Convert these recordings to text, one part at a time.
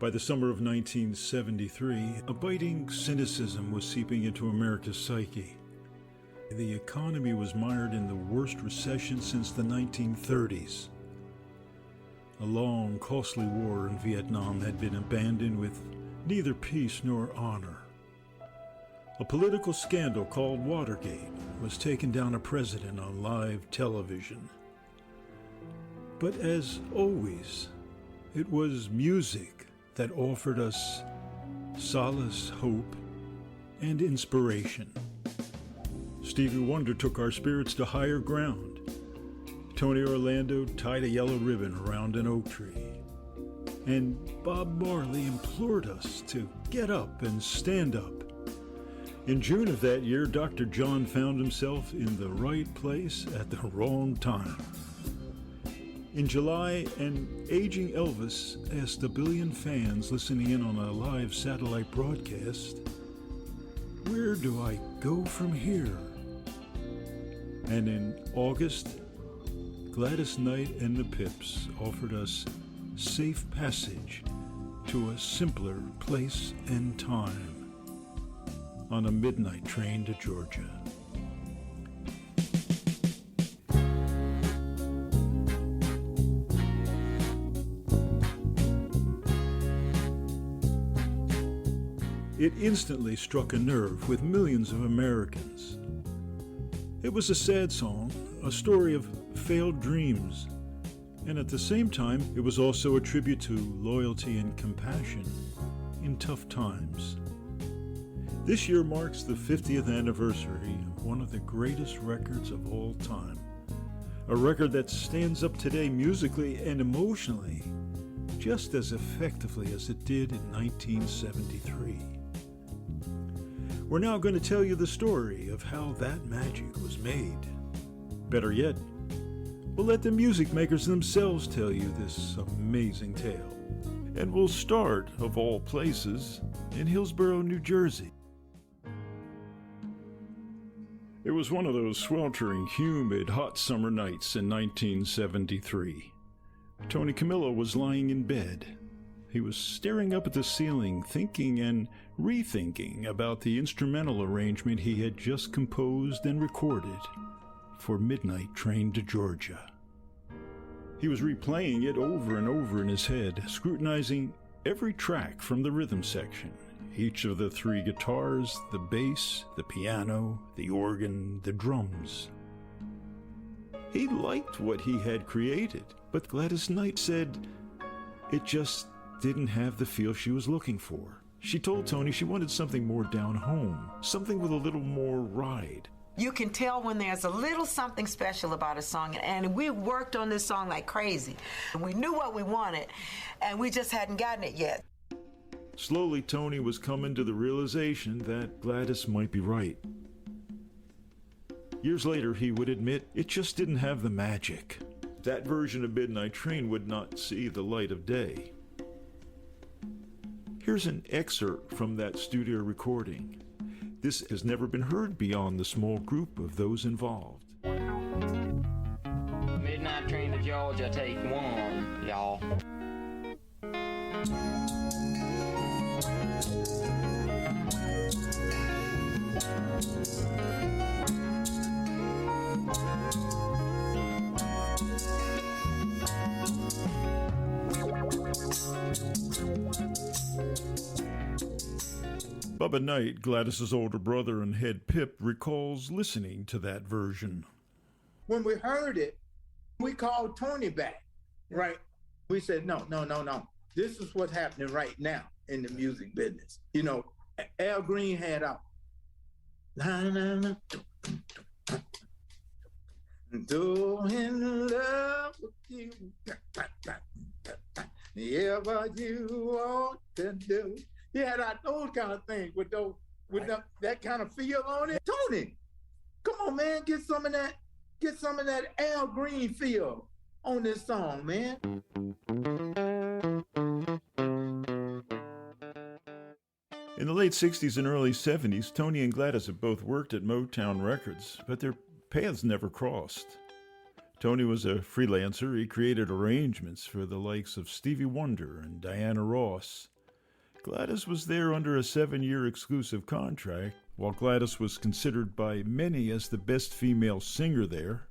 By the summer of 1973, a biting cynicism was seeping into America's psyche. The economy was mired in the worst recession since the 1930s. A long, costly war in Vietnam had been abandoned with neither peace nor honor. A political scandal called Watergate was taking down a president on live television. But as always, it was music that offered us solace, hope, and inspiration. Stevie Wonder took our spirits to higher ground. Tony Orlando tied a yellow ribbon around an oak tree. And Bob Marley implored us to get up and stand up. In June of that year, Dr. John found himself in the right place at the wrong time. In July, an aging Elvis asked a billion fans listening in on a live satellite broadcast, "Where do I go from here?" And in August, Gladys Knight and the Pips offered us safe passage to a simpler place and time on a midnight train to Georgia. It instantly struck a nerve with millions of Americans. It was a sad song, a story of failed dreams, and at the same time, it was also a tribute to loyalty and compassion in tough times. This year marks the 50th anniversary of one of the greatest records of all time, a record that stands up today musically and emotionally just as effectively as it did in 1973. We're now going to tell you the story of how that magic was made. Better yet, we'll let the music makers themselves tell you this amazing tale. And we'll start, of all places, in Hillsborough, New Jersey. It was one of those sweltering, humid, hot summer nights in 1973. Tony Camillo was lying in bed. He was staring up at the ceiling, thinking and rethinking about the instrumental arrangement he had just composed and recorded for Midnight Train to Georgia. He was replaying it over and over in his head, scrutinizing every track from the rhythm section, each of the three guitars, the bass, the piano, the organ, the drums. He liked what he had created, but Gladys Knight said it just didn't have the feel she was looking for. She told Tony she wanted something more down home, something with a little more ride. You can tell when there's a little something special about a song, and we worked on this song like crazy. We knew what we wanted, and we just hadn't gotten it yet. Slowly, Tony was coming to the realization that Gladys might be right. Years later, he would admit it just didn't have the magic. That version of Midnight Train would not see the light of day. Here's an excerpt from that studio recording. This has never been heard beyond the small group of those involved. Midnight Train to Georgia, take one, y'all. Bubba Knight, Gladys's older brother and head pip, recalls listening to that version. When we heard it, we called Tony back, right? We said, no. This is what's happening right now in the music business. You know, Al Green had out. So in love with you, ever you want to do. He had those kind of things with that kind of feel on it. Tony, come on, man, get some of that Al Green feel on this song, man. In the late 60s and early 70s, Tony and Gladys have both worked at Motown Records, but their paths never crossed. Tony was a freelancer. He created arrangements for the likes of Stevie Wonder and Diana Ross. Gladys was there under a 7-year exclusive contract. While Gladys was considered by many as the best female singer there,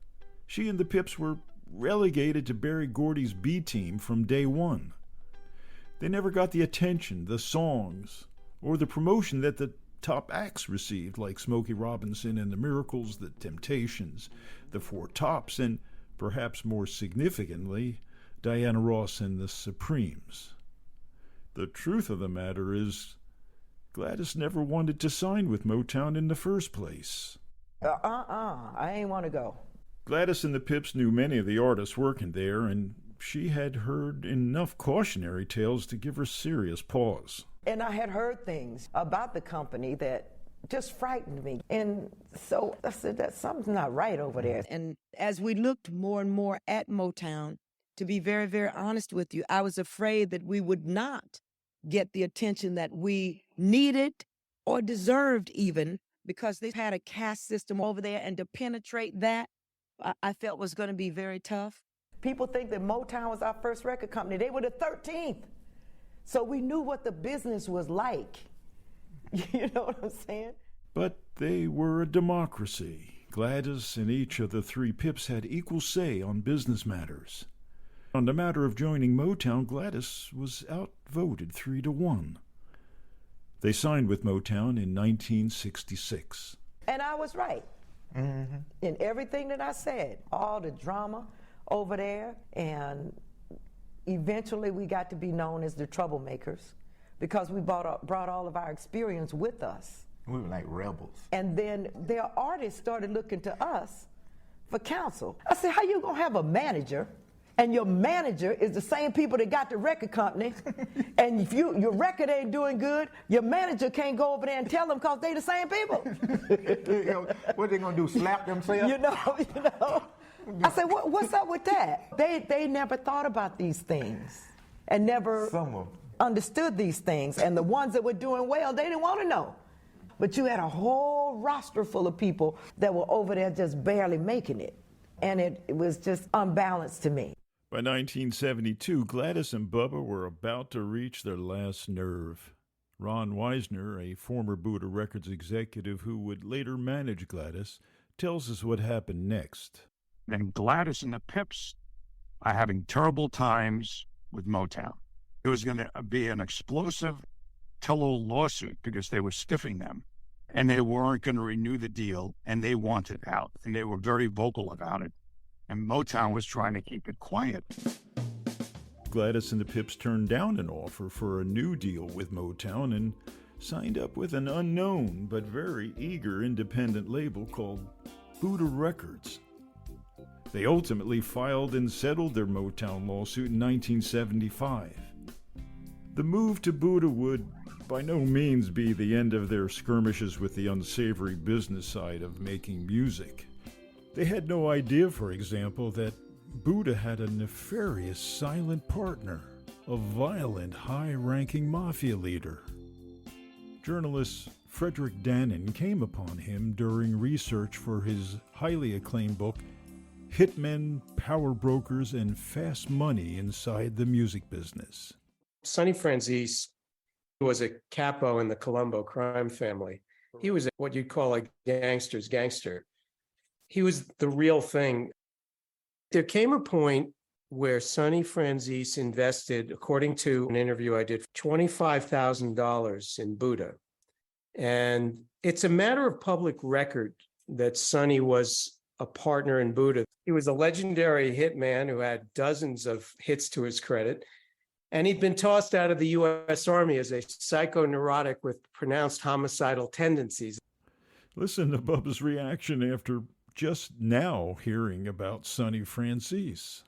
she and the Pips were relegated to Berry Gordy's B team from day one. They never got the attention, the songs, or the promotion that the top acts received, like Smokey Robinson and the Miracles, the Temptations, the Four Tops, and perhaps more significantly, Diana Ross and the Supremes. The truth of the matter is, Gladys never wanted to sign with Motown in the first place. I ain't want to go. Gladys and the Pips knew many of the artists working there, and she had heard enough cautionary tales to give her serious pause. And I had heard things about the company that just frightened me. And so I said that something's not right over there. And as we looked more and more at Motown, to be very, very honest with you, I was afraid that we would not get the attention that we needed or deserved even, because they had a caste system over there, and to penetrate that, I felt was going to be very tough. People think that Motown was our first record company. They were the 13th. So we knew what the business was like. You know what I'm saying? But they were a democracy. Gladys and each of the three Pips had equal say on business matters. On the matter of joining Motown, Gladys was outvoted 3-1. They signed with Motown in 1966. And I was right in everything that I said. All the drama over there, and eventually we got to be known as the Troublemakers because we brought all of our experience with us. We were like rebels. And then their artists started looking to us for counsel. I said, how you gonna have a manager, and your manager is the same people that got the record company, and if your record ain't doing good, your manager can't go over there and tell them because they the same people. What they gonna do, slap themselves? You know. I said, what's up with that? They never thought about these things and never understood these things. And the ones that were doing well, they didn't want to know. But you had a whole roster full of people that were over there just barely making it. And it was just unbalanced to me. By 1972, Gladys and Bubba were about to reach their last nerve. Ron Weisner, a former Buddha Records executive who would later manage Gladys, tells us what happened next. Then Gladys and the Pips are having terrible times with Motown. It was going to be an explosive tell-all lawsuit because they were stiffing them, and they weren't going to renew the deal, and they wanted out, and they were very vocal about it. And Motown was trying to keep it quiet. Gladys and the Pips turned down an offer for a new deal with Motown and signed up with an unknown but very eager independent label called Buddha Records. They ultimately filed and settled their Motown lawsuit in 1975. The move to Buddha would by no means be the end of their skirmishes with the unsavory business side of making music. They had no idea, for example, that Buddha had a nefarious silent partner, a violent, high-ranking mafia leader. Journalist Frederick Dannon came upon him during research for his highly acclaimed book, Hitmen, Power Brokers, and Fast Money Inside the Music Business. Sonny Franzese was a capo in the Colombo crime family. He was what you'd call a gangster's gangster. He was the real thing. There came a point where Sonny Franzese invested, according to an interview I did, $25,000 in Buddha. And it's a matter of public record that Sonny was a partner in Buddha. He was a legendary hitman who had dozens of hits to his credit. And he'd been tossed out of the U.S. Army as a psychoneurotic with pronounced homicidal tendencies. Listen to Bubba's reaction after just now hearing about Sonny Franzese.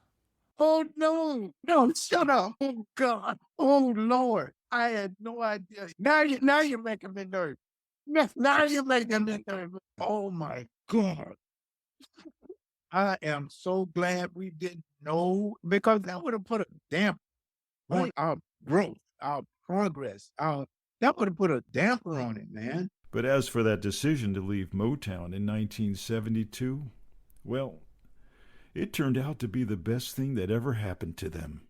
Oh, no, shut up. Oh, God. Oh, Lord. I had no idea. Now you're making me nervous. Now you're making me nervous. Oh, my God. I am so glad we didn't know, because that would have put a damper on our growth, our progress. That would have put a damper on it, man. But as for that decision to leave Motown in 1972, well, it turned out to be the best thing that ever happened to them.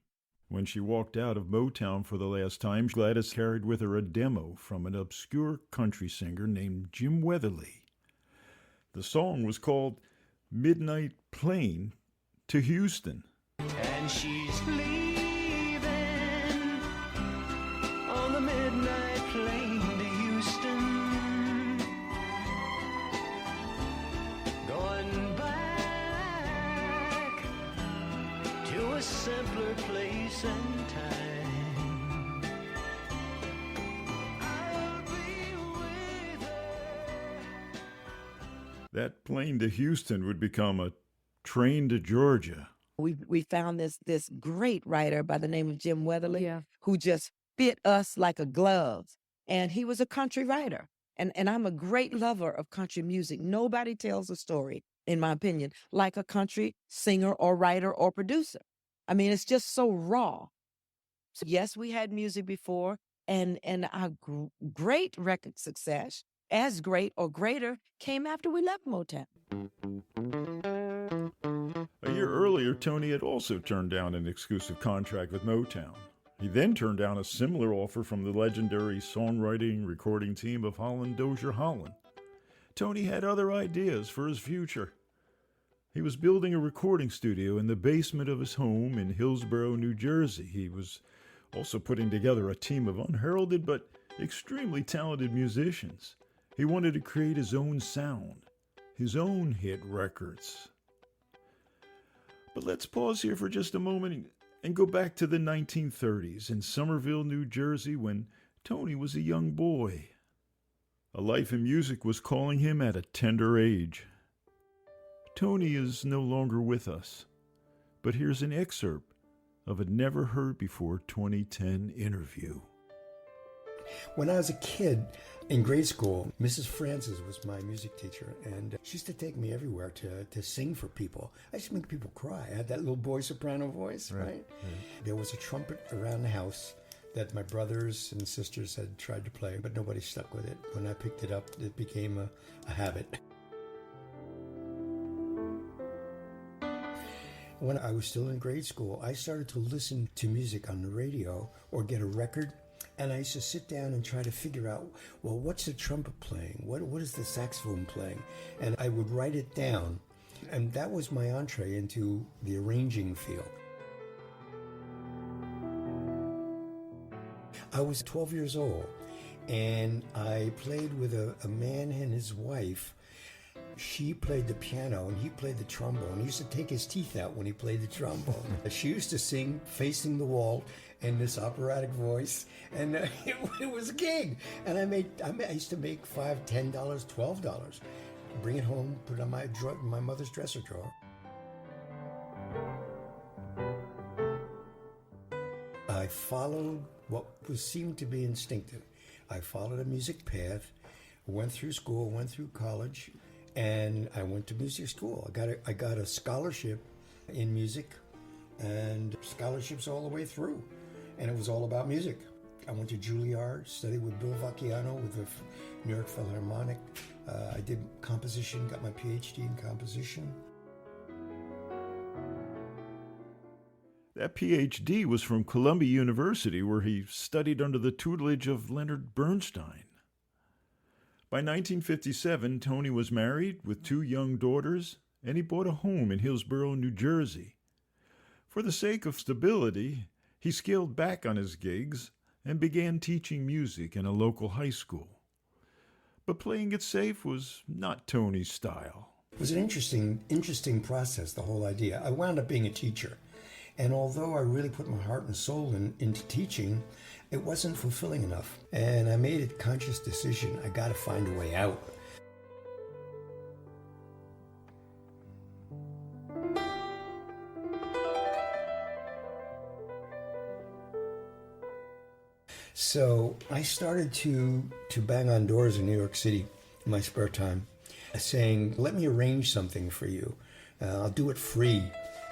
When she walked out of Motown for the last time, Gladys carried with her a demo from an obscure country singer named Jim Weatherly. The song was called Midnight Plane to Houston. And she's leaving on the midnight plane to Houston, going back to a simpler place and time. I'll be with her. That plane to Houston would become a train to Georgia. We found this great writer by the name of Jim Weatherly, Yeah. who just fit us like a glove. And he was a country writer. And I'm a great lover of country music. Nobody tells a story, in my opinion, like a country singer or writer or producer. I mean, it's just so raw. So yes, we had music before, and our great record success, as great or greater, came after we left Motown. A year earlier, Tony had also turned down an exclusive contract with Motown. He then turned down a similar offer from the legendary songwriting recording team of Holland Dozier Holland. Tony had other ideas for his future. He was building a recording studio in the basement of his home in Hillsborough, New Jersey. He was also putting together a team of unheralded but extremely talented musicians. He wanted to create his own sound, his own hit records. But let's pause here for just a moment and go back to the 1930s in Somerville, New Jersey, when Tony was a young boy. A life in music was calling him at a tender age. Tony is no longer with us, but here's an excerpt of a never-heard-before 2010 interview. When I was a kid in grade school, Mrs. Francis was my music teacher, and she used to take me everywhere to sing for people. I used to make people cry. I had that little boy soprano voice, right? There was a trumpet around the house that my brothers and sisters had tried to play, but nobody stuck with it. When I picked it up, it became a habit. When I was still in grade school, I started to listen to music on the radio or get a record. And I used to sit down and try to figure out, well, what's the trumpet playing? What is the saxophone playing? And I would write it down. And that was my entree into the arranging field. I was 12 years old, and I played with a man and his wife. She played the piano and he played the trombone. He used to take his teeth out when he played the trombone. She used to sing facing the wall in this operatic voice, and it was a gig. And I used to make $5, $10, $12. Bring it home, put it on my mother's dresser drawer. I followed what seemed to be instinctive. I followed a music path, went through school, went through college, and I went to music school. I got a scholarship in music, and scholarships all the way through. And it was all about music. I went to Juilliard, studied with Bill Vacchiano with the New York Philharmonic. I did composition, got my PhD in composition. That PhD was from Columbia University, where he studied under the tutelage of Leonard Bernstein. By 1957, Tony was married with 2 young daughters, and he bought a home in Hillsborough, New Jersey. For the sake of stability, he scaled back on his gigs and began teaching music in a local high school. But playing it safe was not Tony's style. It was an interesting process, the whole idea. I wound up being a teacher. And although I really put my heart and soul into teaching, it wasn't fulfilling enough. And I made a conscious decision, I got to find a way out. So I started to bang on doors in New York City in my spare time, saying, let me arrange something for you. I'll do it free.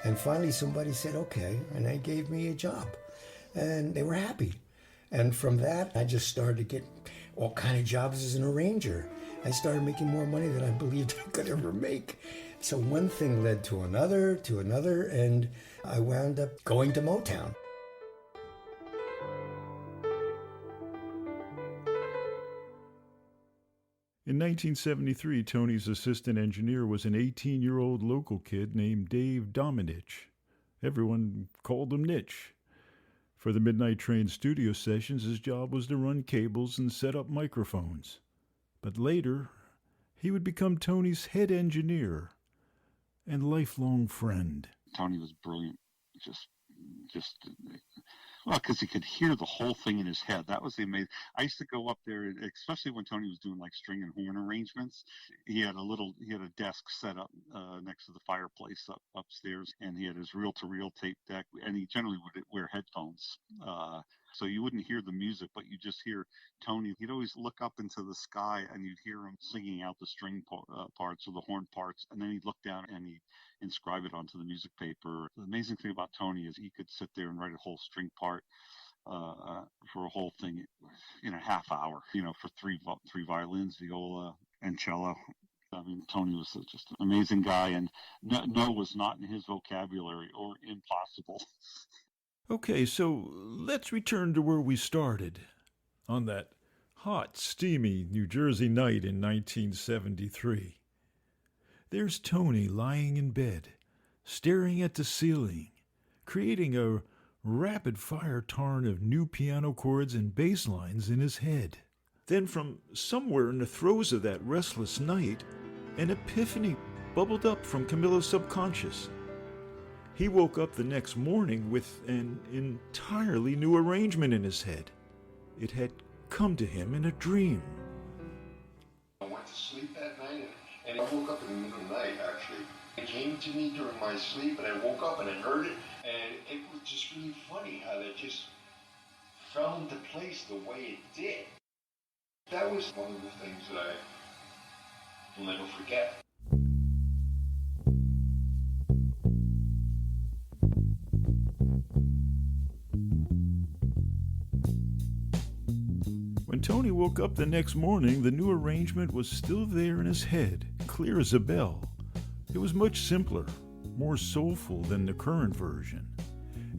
And finally somebody said, okay, and they gave me a job. And they were happy. And from that, I just started to get all kind of jobs as an arranger. I started making more money than I believed I could ever make. So one thing led to another, and I wound up going to Motown. In 1973, Tony's assistant engineer was an 18-year-old local kid named Dave Dominich. Everyone called him Nitch. For the Midnight Train studio sessions, his job was to run cables and set up microphones. But later, he would become Tony's head engineer and lifelong friend. Tony was brilliant. Just well, because he could hear the whole thing in his head. That was the amazing. I used to go up there, especially when Tony was doing like string and horn arrangements. He had a desk set up next to the fireplace upstairs, and he had his reel-to-reel tape deck, and he generally would wear headphones. So you wouldn't hear the music, but you just hear Tony. He'd always look up into the sky, and you'd hear him singing out the string parts or the horn parts, and then he'd look down and he'd inscribe it onto the music paper. The amazing thing about Tony is he could sit there and write a whole string part for a whole thing in a half hour, for three violins, viola, and cello. I mean, Tony was just an amazing guy, and no was not in his vocabulary or impossible. Okay, so let's return to where we started, on that hot, steamy New Jersey night in 1973. There's Tony lying in bed, staring at the ceiling, creating a rapid-fire tarn of new piano chords and bass lines in his head. Then from somewhere in the throes of that restless night, an epiphany bubbled up from Camillo's subconscious. He woke up the next morning with an entirely new arrangement in his head. It had come to him in a dream. I went to sleep that night, and I woke up in the middle of the night, actually. It came to me during my sleep, and I woke up and I heard it, and it was just really funny how that just fell into place the way it did. That was one of the things that I will never forget. When Tony woke up the next morning, the new arrangement was still there in his head, clear as a bell. It was much simpler, more soulful than the current version,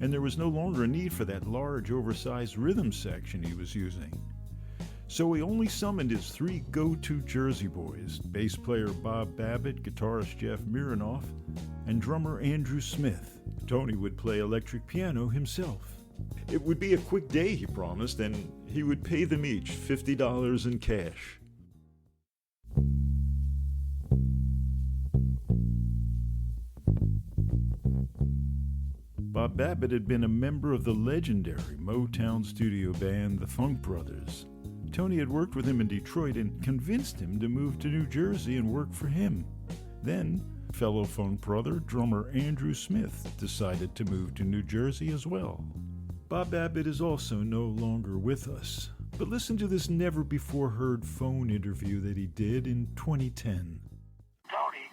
and there was no longer a need for that large, oversized rhythm section he was using. So he only summoned his three go-to Jersey boys, bass player Bob Babbitt, guitarist Jeff Mironoff, and drummer Andrew Smith. Tony would play electric piano himself. It would be a quick day, he promised, and he would pay them each $50 in cash. Bob Babbitt had been a member of the legendary Motown studio band, the Funk Brothers. Tony had worked with him in Detroit and convinced him to move to New Jersey and work for him. Then, fellow Funk brother, drummer Andrew Smith, decided to move to New Jersey as well. Bob Babbitt is also no longer with us, but listen to this never-before-heard phone interview that he did in 2010. Tony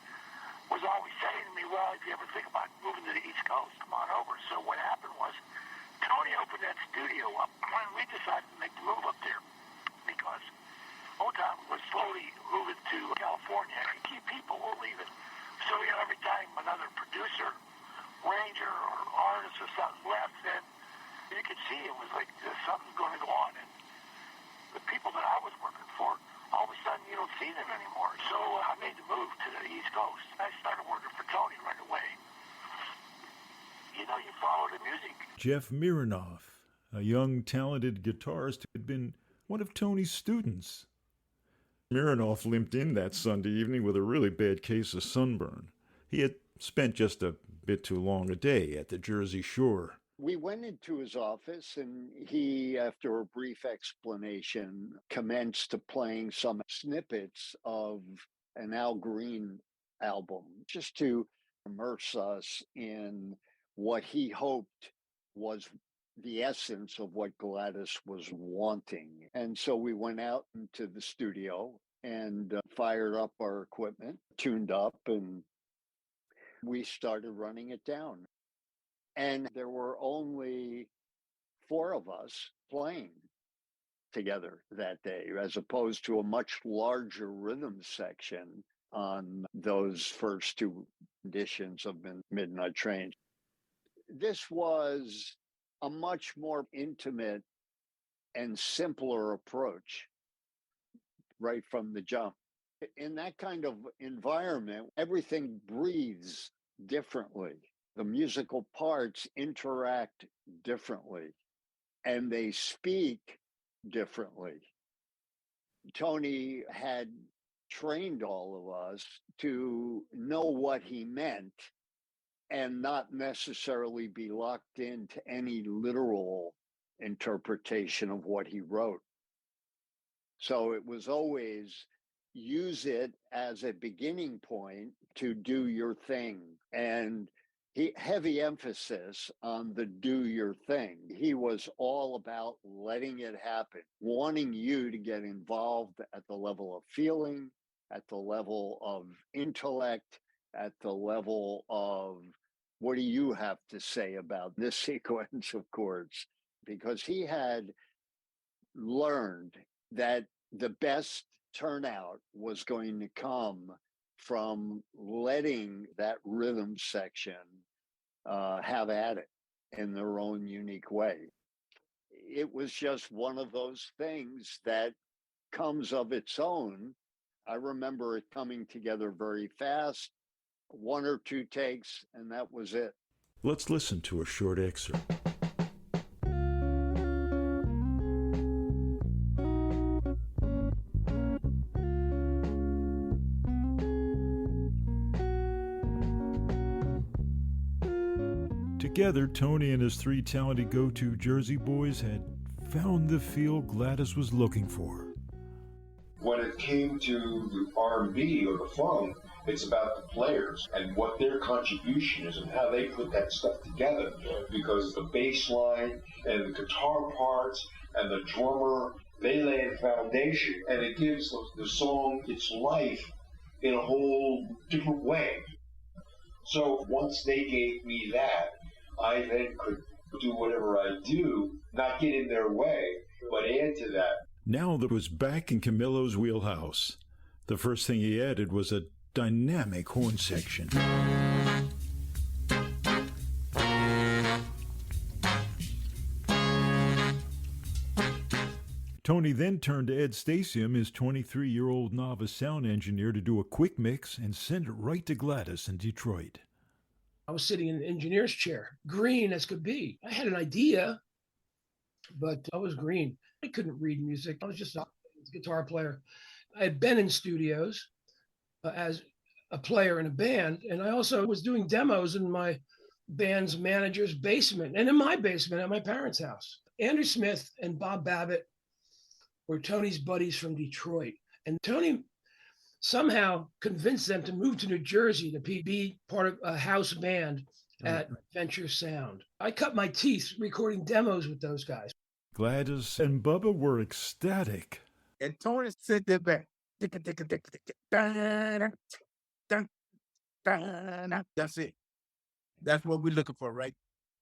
was always saying to me, well, if you ever think about moving to the East Coast, come on over. So what happened was Tony opened that studio up, and we decided to make the move up there because Motown was slowly moving to California, and key people were leaving. So every time another producer, ranger, or artist or something left, then you could see it was like something's going to go on. And the people that I was working for, all of a sudden you don't see them anymore. So I made the move to the East Coast. I started working for Tony right away. You follow the music. Jeff Mironoff, a young, talented guitarist who had been one of Tony's students. Mironoff limped in that Sunday evening with a really bad case of sunburn. He had spent just a bit too long a day at the Jersey Shore. We went into his office, and he, after a brief explanation, commenced to playing some snippets of an Al Green album, just to immerse us in what he hoped was the essence of what Gladys was wanting. And so we went out into the studio and fired up our equipment, tuned up, and we started running it down. And there were only 4 of us playing together that day, as opposed to a much larger rhythm section on those first 2 editions of Midnight Train. This was a much more intimate and simpler approach right from the jump. In that kind of environment, everything breathes differently. The musical parts interact differently and they speak differently. Tony had trained all of us to know what he meant and not necessarily be locked into any literal interpretation of what he wrote. So it was always use it as a beginning point to do your thing. And heavy emphasis on the do your thing. He was all about letting it happen, wanting you to get involved at the level of feeling, at the level of intellect, at the level of what do you have to say about this sequence of chords? Because he had learned that the best turnout was going to come from letting that rhythm section have at it in their own unique way. It was just one of those things that comes of its own. I remember it coming together very fast, one or two takes, and that was it. Let's listen to a short excerpt. Together, Tony and his three talented go-to Jersey boys had found the feel Gladys was looking for. When it came to the R&B or the funk, it's about the players and what their contribution is and how they put that stuff together. Because the bass line and the guitar parts and the drummer, they lay a foundation, and it gives the song its life in a whole different way. So once they gave me that, I then could do whatever I do, not get in their way, but add to that. Now that was back in Camillo's wheelhouse. The first thing he added was a dynamic horn section. Tony then turned to Ed Stasium, his 23-year-old novice sound engineer, to do a quick mix and send it right to Gladys in Detroit. I was sitting in the engineer's chair, green as could be. I had an idea, but I was green. I couldn't read music. I was just a guitar player. I had been in studios as a player in a band, and I also was doing demos in my band's manager's basement and in my basement at my parents' house. Andrew Smith and Bob Babbitt were Tony's buddies from Detroit, and Tony somehow convinced them to move to New Jersey to be part of a house band at Venture Sound. I cut my teeth recording demos with those guys. Gladys and Bubba were ecstatic. And Tony said that back. That's it. That's what we're looking for, right?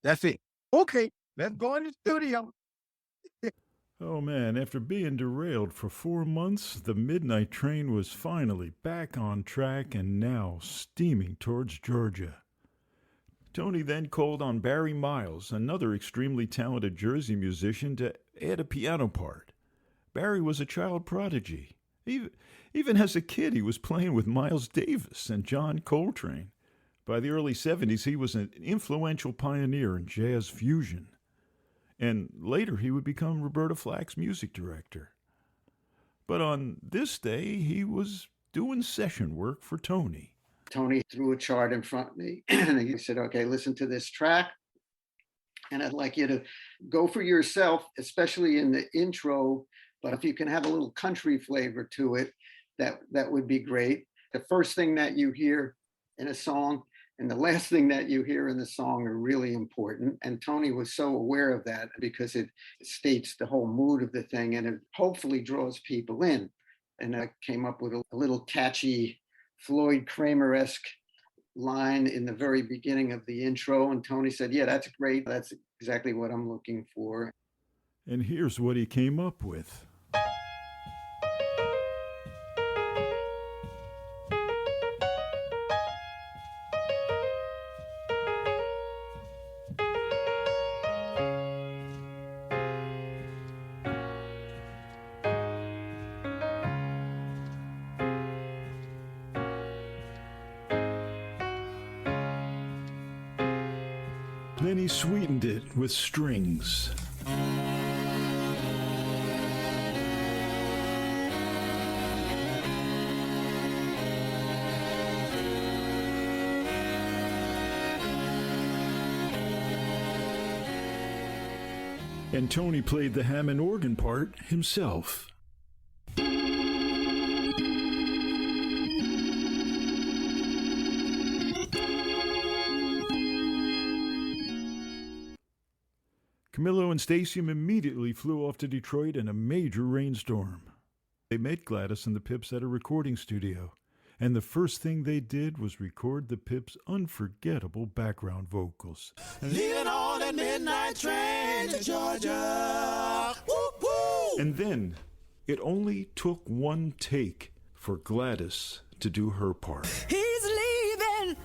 That's it. Okay, let's go in the studio. Oh man, after being derailed for 4 months, the Midnight Train was finally back on track and now steaming towards Georgia. Tony then called on Barry Miles, another extremely talented Jersey musician, to add a piano part. Barry was a child prodigy. Even as a kid, he was playing with Miles Davis and John Coltrane. By the early 70s, he was an influential pioneer in jazz fusion. And later he would become Roberta Flack's music director. But on this day, he was doing session work for Tony. Tony threw a chart in front of me and he said, okay, listen to this track. And I'd like you to go for yourself, especially in the intro, but if you can have a little country flavor to it, that would be great. The first thing that you hear in a song and the last thing that you hear in the song are really important. And Tony was so aware of that because it states the whole mood of the thing and it hopefully draws people in. And I came up with a little catchy Floyd Kramer-esque line in the very beginning of the intro. And Tony said, yeah, that's great. That's exactly what I'm looking for. And here's what he came up with. Then he sweetened it with strings. And Tony played the Hammond organ part himself. Camillo and Stasium immediately flew off to Detroit in a major rainstorm. They met Gladys and the Pips at a recording studio, and the first thing they did was record the Pips' unforgettable background vocals. Leaving on that midnight train to Georgia. Whoop, whoop. And then, it only took one take for Gladys to do her part. He's leaving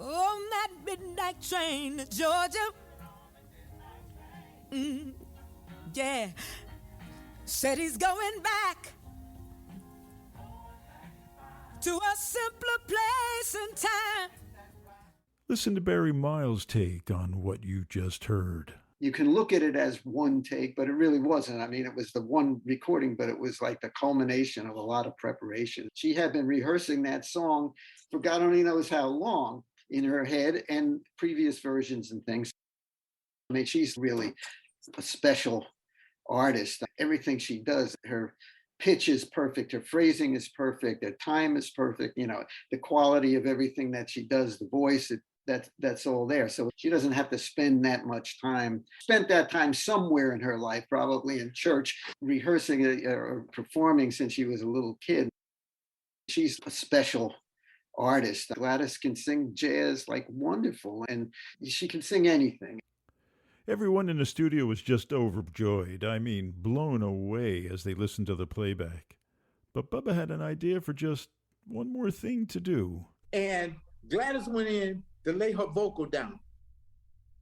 on that midnight train to Georgia. Yeah. Said he's going back to a simpler place and time. Listen to Barry Miles' take on what you just heard. You can look at it as one take, but it really wasn't. I mean, it was the one recording, but it was like the culmination of a lot of preparation. She had been rehearsing that song for God only knows how long in her head, and previous versions and things. I mean, she's really a special artist. Everything she does, her pitch is perfect, her phrasing is perfect, her time is perfect, you know, the quality of everything that she does, the voice, that's all there. So she doesn't have to spend that much time, spent that time somewhere in her life, probably in church, rehearsing or performing since she was a little kid. She's a special artist. Gladys can sing jazz like wonderful, and she can sing anything. Everyone in the studio was just overjoyed, I mean blown away as they listened to the playback. But Bubba had an idea for just one more thing to do. And Gladys went in to lay her vocal down.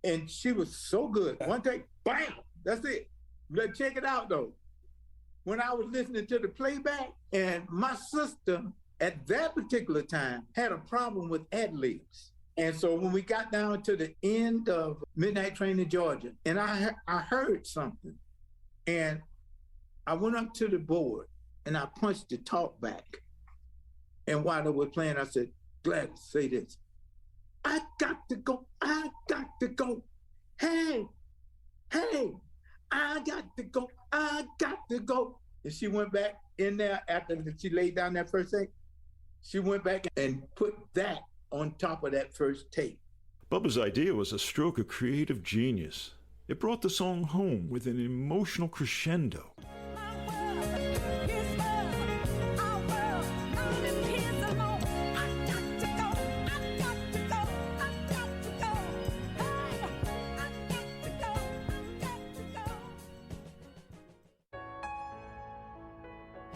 And she was so good. One take, bam, that's it. Let's check it out though. When I was listening to the playback, and my sister at that particular time had a problem with ad-libs. And so when we got down to the end of Midnight Train to Georgia, and I heard something, and I went up to the board and I punched the talk back. And while they were playing, I said, Gladys, say this. I got to go. I got to go. Hey, I got to go. I got to go. And she went back in there after she laid down that first take. She went back and put that on top of that first take. Bubba's idea was a stroke of creative genius. It brought the song home with an emotional crescendo.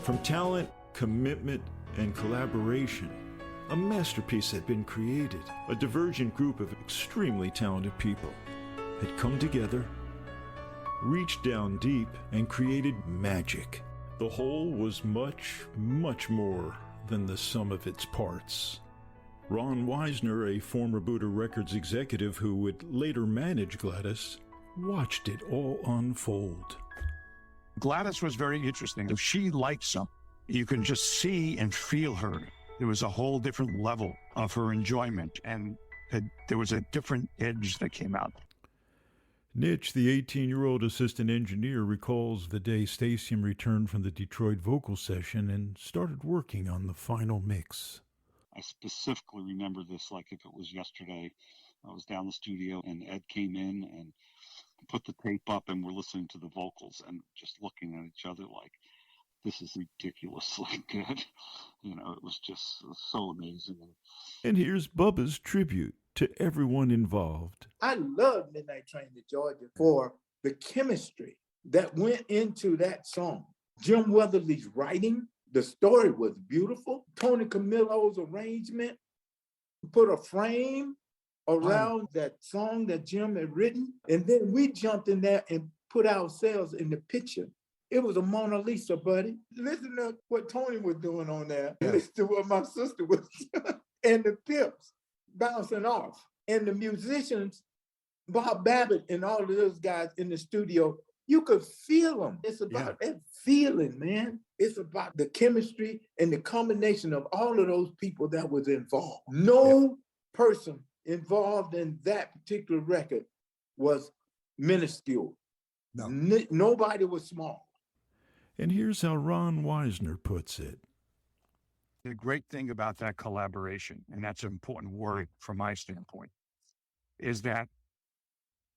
From talent, commitment, and collaboration, a masterpiece had been created. A divergent group of extremely talented people had come together, reached down deep, and created magic. The whole was much, much more than the sum of its parts. Ron Weisner, a former Buddha Records executive who would later manage Gladys, watched it all unfold. Gladys was very interesting. If she liked something, you can just see and feel her. There was a whole different level of her enjoyment, and there was a different edge that came out. Nitch, the 18-year-old assistant engineer, recalls the day Stasium returned from the Detroit vocal session and started working on the final mix. I specifically remember this like if it was yesterday. I was down the studio and Ed came in and put the tape up, and we're listening to the vocals and just looking at each other like, this is ridiculously good. You know, it was just so amazing. And here's Bubba's tribute to everyone involved. I love Midnight Train to Georgia for the chemistry that went into that song. Jim Weatherly's writing, the story was beautiful. Tony Camillo's arrangement put a frame around that song that Jim had written. And then we jumped in there and put ourselves in the picture. It was a Mona Lisa, buddy. Listen to what Tony was doing on there. Yeah. Listen to what my sister was doing. And the Pips bouncing off. And the musicians, Bob Babbitt and all of those guys in the studio, you could feel them. It's about that feeling, man. It's about the chemistry and the combination of all of those people that was involved. No person involved in that particular record was minuscule. No. Nobody was small. And here's how Ron Weisner puts it. The great thing about that collaboration, and that's an important word from my standpoint, is that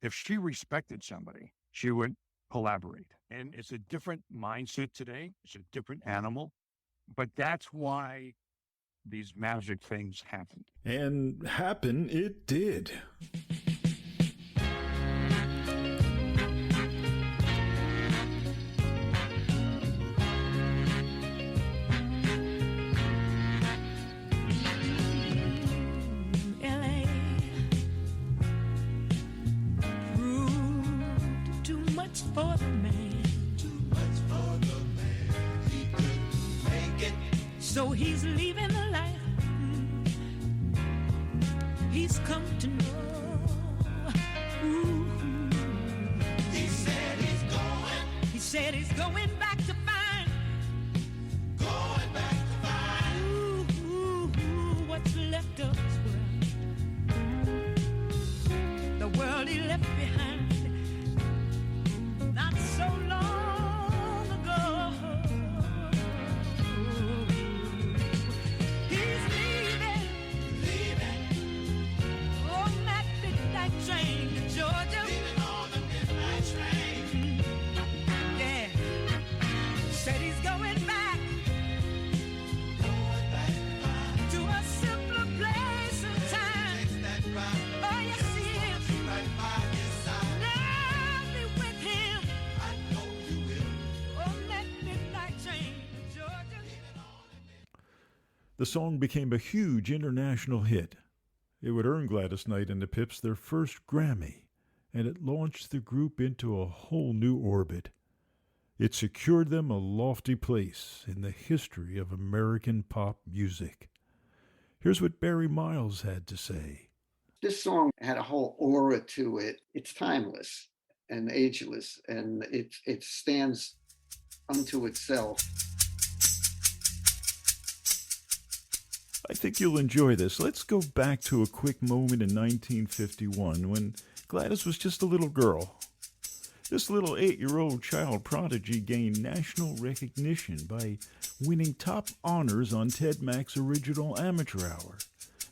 if she respected somebody, she would collaborate. And it's a different mindset today. It's a different animal. But that's why these magic things happen. And happen it did. For the man, too much for the man. He couldn't make it, so he's leaving the life he's come to know. Ooh. He said he's going back to find, ooh, what's left of his world, the world he left behind. Not so long ago, he's leaving on that midnight train to Georgia. Leaving on the midnight train. Yeah, said he's going back to a simpler place and time. Oh, yes, he is. Right by his side. I'll be with him. The song became a huge international hit. It would earn Gladys Knight and the Pips their first Grammy, and it launched the group into a whole new orbit. It secured them a lofty place in the history of American pop music. Here's what Barry Miles had to say. This song had a whole aura to it. It's timeless and ageless, and it stands unto itself. I think you'll enjoy this. Let's go back to a quick moment in 1951 when Gladys was just a little girl. This little 8-year-old child prodigy gained national recognition by winning top honors on Ted Mack's original Amateur Hour.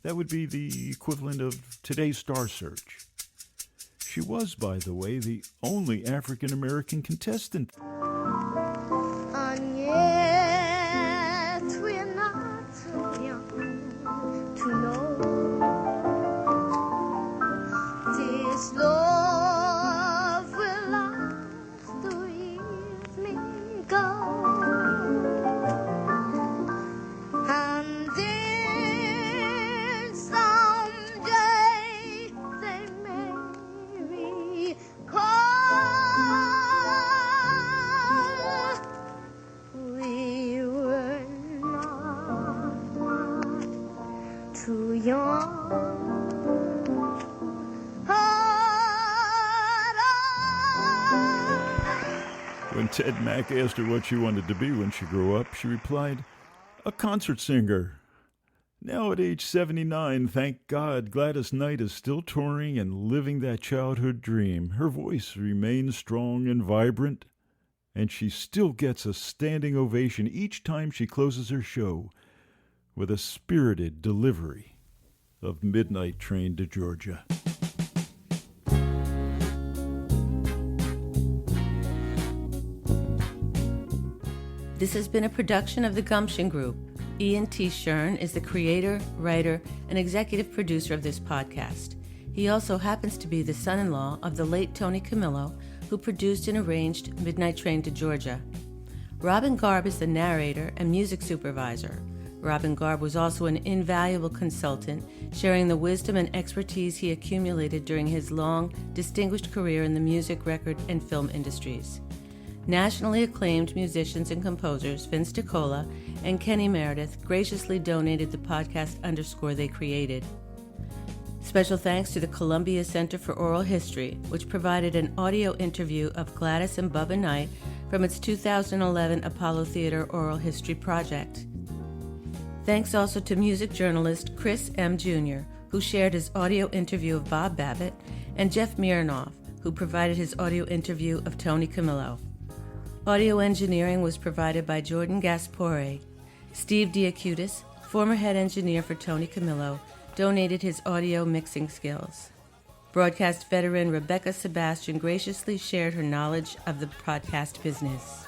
That would be the equivalent of today's Star Search. She was, by the way, the only African-American contestant. And yet we're not so young to know this love will last the years may go, and then someday they may recall. We were not too young. When Ted Mack asked her what she wanted to be when she grew up, she replied, "A concert singer." Now at age 79, thank God, Gladys Knight is still touring and living that childhood dream. Her voice remains strong and vibrant, and she still gets a standing ovation each time she closes her show with a spirited delivery of Midnight Train to Georgia. This has been a production of the Gumption Group. Ian T. Shern is the creator, writer, and executive producer of this podcast. He also happens to be the son-in-law of the late Tony Camillo, who produced and arranged Midnight Train to Georgia. Robin Garb is the narrator and music supervisor. Robin Garb was also an invaluable consultant, sharing the wisdom and expertise he accumulated during his long, distinguished career in the music, record, and film industries. Nationally acclaimed musicians and composers Vince DiCola and Kenny Meredith graciously donated the podcast underscore they created. Special thanks to the Columbia Center for Oral History, which provided an audio interview of Gladys and Bubba Knight from its 2011 Apollo Theater Oral History Project. Thanks also to music journalist Chris M. Jr., who shared his audio interview of Bob Babbitt, and Jeff Mironoff, who provided his audio interview of Tony Camillo. Audio engineering was provided by Jordan Gaspore. Steve Diacutis, former head engineer for Tony Camillo, donated his audio mixing skills. Broadcast veteran Rebecca Sebastian graciously shared her knowledge of the broadcast business.